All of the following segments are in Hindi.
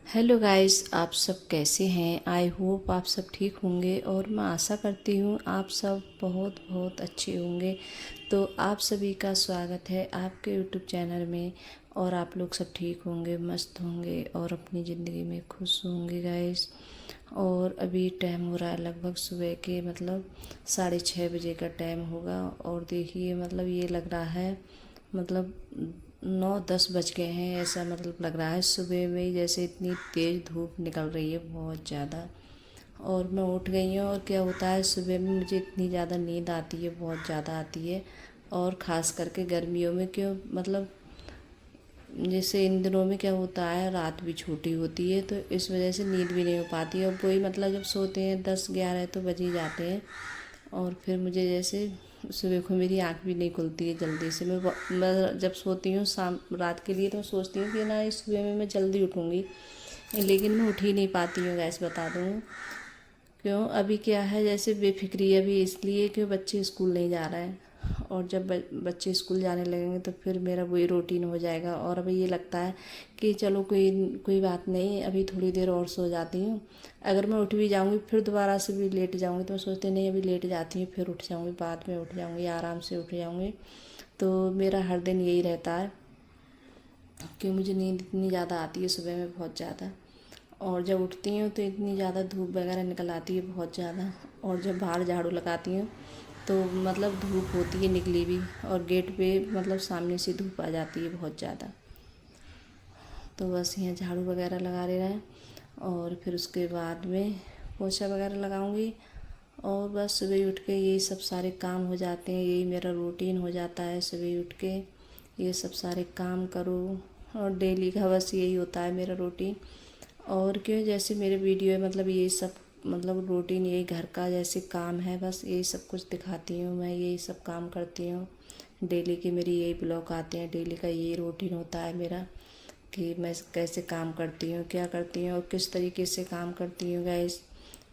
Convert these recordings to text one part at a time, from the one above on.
हेलो गाइस, आप सब कैसे हैं। आई होप आप सब ठीक होंगे और मैं आशा करती हूँ आप सब बहुत बहुत अच्छे होंगे। तो आप सभी का स्वागत है आपके यूट्यूब चैनल में। और आप लोग सब ठीक होंगे, मस्त होंगे और अपनी ज़िंदगी में खुश होंगे गाइस। और अभी टाइम हो रहा है लगभग सुबह के 6:30 बजे का टाइम होगा। और देखिए ये लग रहा है 9-10 बज गए हैं, ऐसा लग रहा है सुबह में ही, जैसे इतनी तेज़ धूप निकल रही है बहुत ज़्यादा। और मैं उठ गई हूँ और क्या होता है सुबह में मुझे इतनी ज़्यादा नींद आती है, बहुत ज़्यादा आती है। और ख़ास करके गर्मियों में क्यों जैसे इन दिनों में क्या होता है रात भी छोटी होती है, तो इस वजह से नींद भी नहीं हो पाती है। और वही जब सोते हैं 10-11 तो बज ही जाते हैं। और फिर मुझे जैसे सुबह को मेरी आँख भी नहीं खुलती है जल्दी से। मैं जब सोती हूँ शाम रात के लिए तो मैं सोचती हूँ कि ना इस सुबह में मैं जल्दी उठूँगी, लेकिन मैं उठ ही नहीं पाती हूँ गैस, बता दूँ क्यों। अभी क्या है जैसे बेफिक्री अभी इसलिए कि बच्चे स्कूल नहीं जा रहे हैं। और जब बच्चे स्कूल जाने लगेंगे तो फिर मेरा वही रूटीन हो जाएगा। और अभी ये लगता है कि चलो कोई कोई बात नहीं, अभी थोड़ी देर और सो जाती हूँ। अगर मैं उठ भी जाऊँगी फिर दोबारा से भी लेट जाऊँगी, तो मैं सोचती नहीं अभी लेट जाती हूँ, फिर उठ जाऊँगी, बाद में उठ जाऊँगी, आराम से उठ जाऊँगी। तो मेरा हर दिन यही रहता है कि मुझे नींद इतनी ज़्यादा आती है सुबह में, बहुत ज़्यादा। और जब उठती हूँ तो इतनी ज़्यादा धूप वगैरह निकल आती है बहुत ज़्यादा। और जब बाहर झाड़ू लगाती हूँ तो धूप होती है निकली भी, और गेट पे सामने से धूप आ जाती है बहुत ज़्यादा। तो बस यहाँ झाड़ू वगैरह लगा ले रहे हैं और फिर उसके बाद में पोछा वगैरह लगाऊंगी। और बस सुबह उठ के यही सब सारे काम हो जाते हैं, यही मेरा रूटीन हो जाता है। सुबह उठ के ये सब सारे काम करूँ और डेली का बस यही होता है मेरा रूटीन। और क्यों जैसे मेरे वीडियो है यही सब रूटीन यही घर का जैसे काम है, बस यही सब कुछ दिखाती हूँ मैं, यही सब काम करती हूँ। डेली के मेरी यही ब्लॉग आते हैं, डेली का यही रूटीन होता है मेरा कि मैं कैसे काम करती हूँ, क्या करती हूँ और किस तरीके से काम करती हूँ गैस।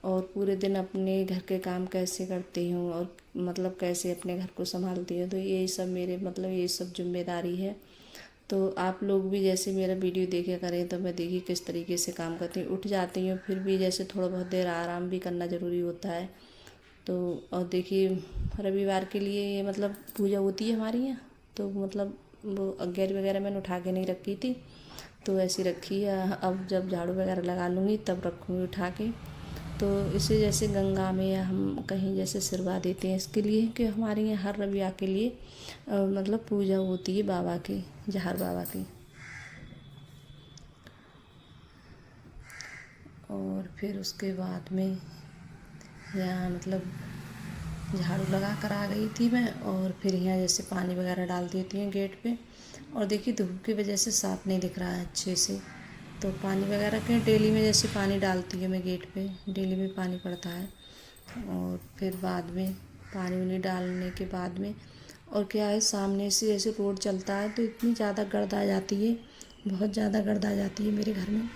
और पूरे दिन अपने घर के काम कैसे करती हूँ और कैसे अपने घर को संभालती हूँ। तो यही सब मेरे यही सब जिम्मेदारी है। तो आप लोग भी जैसे मेरा वीडियो देखा करें, तो मैं देखिए किस तरीके से काम करती हूँ। उठ जाती हूँ फिर भी जैसे थोड़ा बहुत देर आराम भी करना ज़रूरी होता है। तो और देखिए रविवार के लिए ये पूजा होती है हमारे यहाँ। तो वो अगेरी वगैरह मैंने उठा के नहीं रखी थी, तो ऐसी रखी है। अब जब झाड़ू वगैरह लगा लूँगी तब रखूँगी उठा के। तो इसे जैसे गंगा में या हम कहीं जैसे सिरवा देते हैं, इसके लिए कि हमारे यहाँ हर रविवार के लिए पूजा होती है बाबा की, जहर बाबा की। और फिर उसके बाद में यहाँ झाड़ू लगा कर आ गई थी मैं। और फिर यहाँ जैसे पानी वगैरह डाल देती हूँ गेट पे। और देखिए धूप की वजह से साफ़ नहीं दिख रहा है अच्छे से, तो पानी वगैरह के डेली में जैसे पानी डालती हूँ मैं गेट पे, डेली में पानी पड़ता है। और फिर बाद में पानी उनी डालने के बाद में और क्या है, सामने से जैसे रोड चलता है तो इतनी ज़्यादा गर्द आ जाती है, बहुत ज़्यादा गर्द आ जाती है मेरे घर में।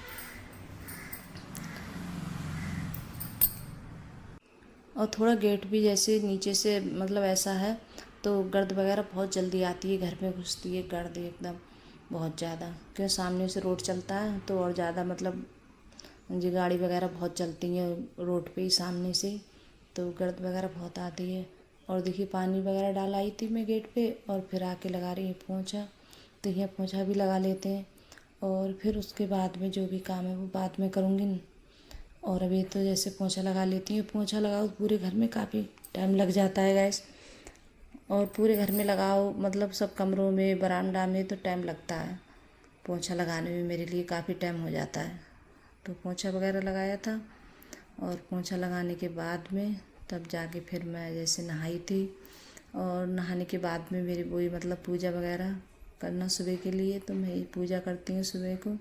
और थोड़ा गेट भी जैसे नीचे से ऐसा है, तो गर्द वगैरह बहुत जल्दी आती है, घर में घुसती है गर्द एकदम बहुत ज़्यादा। क्यों सामने से रोड चलता है तो और ज़्यादा जी गाड़ी वगैरह बहुत चलती है रोड पे ही सामने से, तो गर्द वगैरह बहुत आती है। और देखिए पानी वगैरह डाल आई थी मैं गेट पे और फिर आके लगा रही हूँ पोंछा। तो यहाँ पोंछा भी लगा लेते हैं और फिर उसके बाद में जो भी काम है वो बाद में करूँगी। और अभी तो जैसे पोंछा लगा लेती हूँ, पोंछा लगाओ पूरे घर में काफ़ी टाइम लग जाता है गैस। और पूरे घर में लगाओ सब कमरों में बरामदा में तो टाइम लगता है, पोंछा लगाने में मेरे लिए काफ़ी टाइम हो जाता है। तो पोंछा वगैरह लगाया था और पोंछा लगाने के बाद में तब जाके फिर मैं जैसे नहाई थी। और नहाने के बाद में मेरी वही पूजा वगैरह करना सुबह के लिए, तो मैं पूजा करती हूँ सुबह को।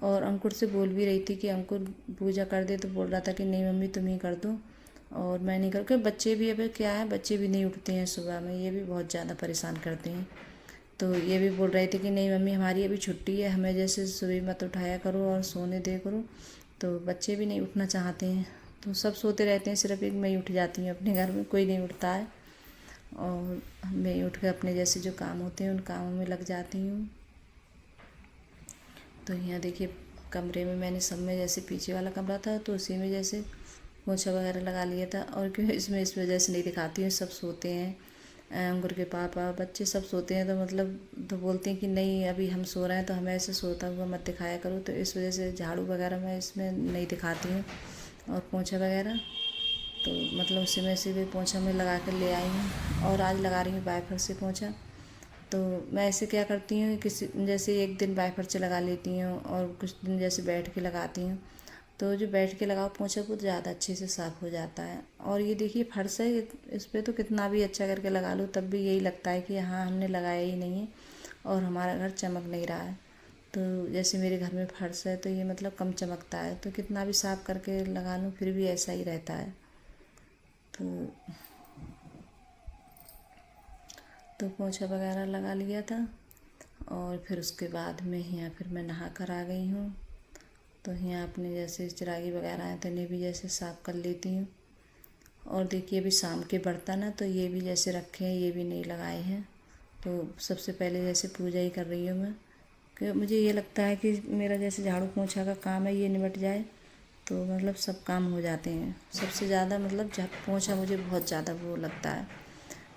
और अंकुर से बोल भी रही थी कि अंकुर पूजा कर दे, तो बोल रहा था कि नहीं मम्मी तुम ही कर दो। और मैं नहीं कर, बच्चे भी अब क्या है, बच्चे भी नहीं उठते हैं सुबह में, ये भी बहुत ज़्यादा परेशान करते हैं। तो ये भी बोल रहे थे कि नहीं मम्मी हमारी अभी छुट्टी है, हमें जैसे सुबह मत उठाया करो और सोने दे करो। तो बच्चे भी नहीं उठना चाहते हैं, तो सब सोते रहते हैं, सिर्फ एक मैं ही उठ जाती हूँ, अपने घर में कोई नहीं उठता है। और मैं ही उठ कर अपने जैसे जो काम होते हैं उन कामों में लग जाती हूँ। तो यहाँ देखिए कमरे में मैंने सब में जैसे पीछे वाला कमरा था तो उसी में जैसे पोछा वगैरह लगा लिया था। और क्यों इसमें इस वजह से नहीं दिखाती हूँ, सब सोते हैं, अंकुर के पापा बच्चे सब सोते हैं, तो मतलब तो बोलते हैं कि नहीं अभी हम सो रहे हैं तो हमें ऐसे सोता हुआ मत दिखाया करो, तो इस वजह से झाड़ू वगैरह मैं इसमें नहीं दिखाती हूँ। और पोछा वगैरह तो मतलब उसी में से भी पोछा में लगा कर ले आई हूँ। और आज लगा रही हूँ वाइपर से पोछा। तो मैं ऐसे क्या करती हूँ, किसी जैसे एक दिन वाइपर से लगा लेती हूँ और कुछ दिन जैसे बैठ के लगाती हूँ, तो जो बैठ के लगाओ पोछा वो ज़्यादा अच्छे से साफ़ हो जाता है। और ये देखिए फर्श है, इस पर तो कितना भी अच्छा करके लगा लो तब भी यही लगता है कि हाँ हमने लगाया ही नहीं है और हमारा घर चमक नहीं रहा है। तो जैसे मेरे घर में फर्श है तो ये मतलब कम चमकता है, तो कितना भी साफ़ करके लगा लूँ फिर भी ऐसा ही रहता है। तो पोछा वगैरह लगा लिया था और फिर उसके बाद में यहाँ फिर मैं नहा कर आ गई हूँ। तो यहाँ अपने जैसे चिरागी वगैरह हैं तो इन्हें भी जैसे साफ़ कर लेती हूँ। और देखिए अभी शाम के बर्तन है तो ये भी जैसे रखे हैं, ये भी नहीं लगाए हैं। तो सबसे पहले जैसे पूजा ही कर रही हूँ मैं, कि मुझे ये लगता है कि मेरा जैसे झाड़ू पोछा का काम है ये निपट जाए तो मतलब सब काम हो जाते हैं। सबसे ज़्यादा मतलब पोछा मुझे बहुत ज़्यादा वो लगता है,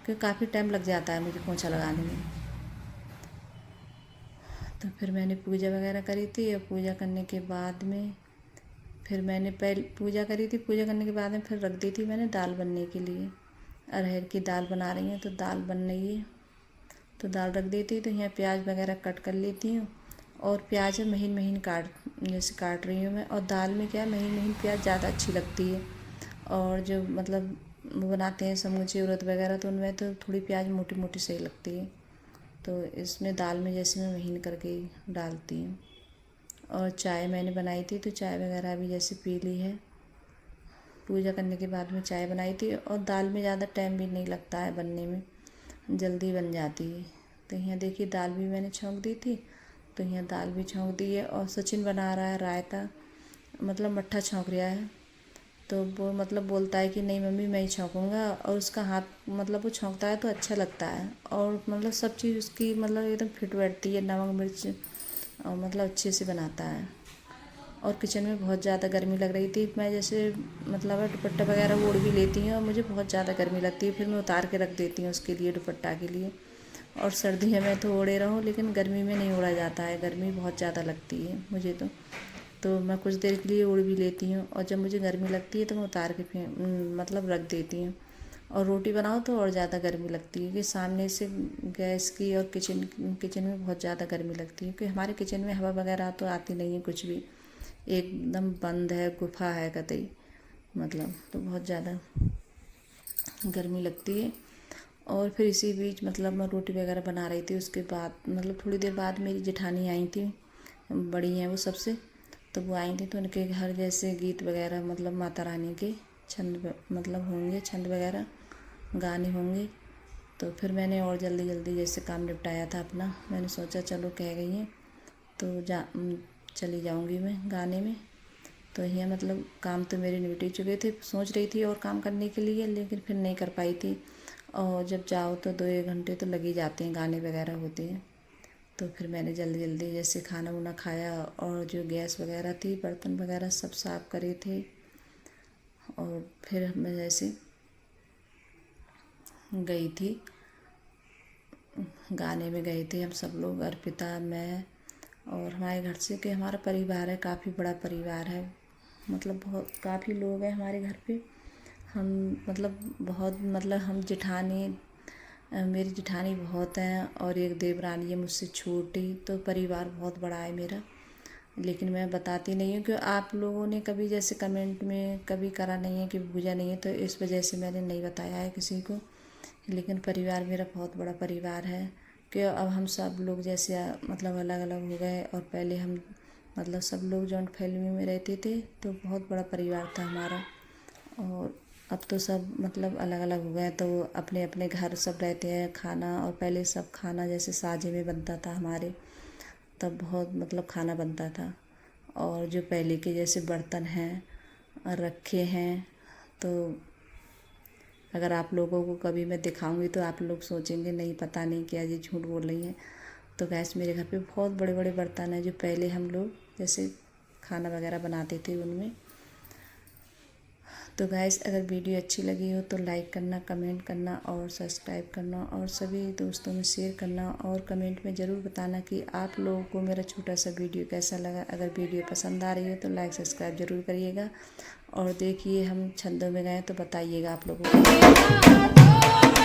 क्योंकि काफ़ी टाइम लग जाता है मुझे पोछा लगाने में। तो फिर मैंने पूजा वगैरह करी थी और पूजा करने के बाद में फिर मैंने पहले पूजा करी थी, पूजा करने के बाद में फिर रख दी थी मैंने दाल बनने के लिए। अरहर की दाल बना रही हूँ तो दाल बन रही है तो दाल रख दी थी। तो यहाँ प्याज वगैरह कट कर लेती हूँ और प्याज महीन महीन जैसे काट रही हूँ मैं। और दाल में क्या महीन महीन प्याज ज़्यादा अच्छी लगती है। और जो मतलब वो बनाते हैं समूचे उड़द वगैरह तो उनमें तो थोड़ी प्याज मोटी मोटी सही लगती है। तो इसमें दाल में जैसे मैं महीन करके ही डालती हूँ। और चाय मैंने बनाई थी तो चाय वगैरह भी जैसे पी ली है। पूजा करने के बाद में चाय बनाई थी और दाल में ज़्यादा टाइम भी नहीं लगता है बनने में, जल्दी बन जाती है। तो यहाँ देखिए दाल भी मैंने छौंक दी थी, तो यहाँ दाल भी छौंक दी है। और सचिन बना रहा है रायता, मतलब मट्ठा छौंक रहा है। तो वो मतलब बोलता है कि नहीं मम्मी मैं ही छौंकूँगा, और उसका हाथ मतलब वो छौंकता है तो अच्छा लगता है। और मतलब सब चीज़ उसकी मतलब एकदम फिट बैठती है, नमक मिर्च और मतलब अच्छे से बनाता है। और किचन में बहुत ज़्यादा गर्मी लग रही थी, मैं जैसे मतलब दुपट्टा वगैरह ओढ़ भी लेती हूँ और मुझे बहुत ज़्यादा गर्मी लगती है, फिर मैं उतार के रख देती हूँ उसके लिए, दुपट्टा के लिए। और सर्दी में तो ओढ़े रहूँ लेकिन गर्मी में नहीं ओढ़ा जाता है, गर्मी बहुत ज़्यादा लगती है मुझे तो मैं कुछ देर के लिए ओढ़ भी लेती हूँ। और जब मुझे गर्मी लगती है तो मैं उतार के मतलब रख देती हूँ। और रोटी बनाओ तो और ज़्यादा गर्मी लगती है कि सामने से गैस की और किचन में बहुत ज़्यादा गर्मी लगती है, क्योंकि हमारे किचन में हवा वगैरह तो आती नहीं है कुछ भी, एकदम बंद है, गुफा है कतई मतलब, तो बहुत ज़्यादा गर्मी लगती है। और फिर इसी बीच मतलब मैं रोटी वगैरह बना रही थी, उसके बाद मतलब थोड़ी देर बाद मेरी जेठानी आई थी, बड़ी हैं वो सबसे, तो वो आई थी तो उनके घर जैसे गीत वगैरह मतलब माता रानी के छंद मतलब होंगे, छंद वगैरह गाने होंगे। तो फिर मैंने और जल्दी जल्दी जैसे काम निपटाया था अपना, मैंने सोचा चलो कह गई हैं तो चली जाऊंगी मैं गाने में। तो यह मतलब काम तो मेरे निपट ही चुके थे, सोच रही थी और काम करने के लिए लेकिन फिर नहीं कर पाई थी। और जब जाओ तो 2-1 घंटे तो लग ही जाते हैं, गाने वगैरह होते हैं। तो फिर मैंने जल्दी जल्दी जैसे खाना वाना खाया और जो गैस वगैरह थी, बर्तन वगैरह सब साफ़ करे थे। और फिर मैं जैसे गई थी, गाने में गए थे हम सब लोग, अर्पिता, मैं और हमारे घर से, कि हमारा परिवार है, काफ़ी बड़ा परिवार है, मतलब बहुत काफ़ी लोग हैं हमारे घर पे। हम मतलब बहुत मतलब हम जेठानी, मेरी जेठानी बहुत हैं और एक देवरानी है मुझसे छोटी, तो परिवार बहुत बड़ा है मेरा। लेकिन मैं बताती नहीं हूँ, क्योंकि आप लोगों ने कभी जैसे कमेंट में कभी करा नहीं है कि पूजा नहीं है, तो इस वजह से मैंने नहीं बताया है किसी को। लेकिन परिवार मेरा बहुत बड़ा परिवार है, कि अब हम सब लोग जैसे मतलब अलग अलग हो गए, और पहले हम मतलब सब लोग जॉइंट फैमिली में रहते थे तो बहुत बड़ा परिवार था हमारा। और अब तो सब मतलब अलग अलग हो गए, तो अपने अपने घर सब रहते हैं। खाना और पहले सब खाना जैसे साझे में बनता था हमारे, तब बहुत मतलब खाना बनता था। और जो पहले के जैसे बर्तन हैं और रखे हैं, तो अगर आप लोगों को कभी मैं दिखाऊंगी तो आप लोग सोचेंगे नहीं पता नहीं क्या ये झूठ बोल रही हैं। तो गैस मेरे घर पे बहुत बड़े बड़े बर्तन हैं, जो पहले हम लोग जैसे खाना वगैरह बनाते थे उनमें। तो गाइस अगर वीडियो अच्छी लगी हो तो लाइक करना, कमेंट करना और सब्सक्राइब करना और सभी दोस्तों में शेयर करना और कमेंट में ज़रूर बताना कि आप लोगों को मेरा छोटा सा वीडियो कैसा लगा। अगर वीडियो पसंद आ रही हो तो लाइक सब्सक्राइब ज़रूर करिएगा। और देखिए हम छंदों में गए तो बताइएगा आप लोगों को।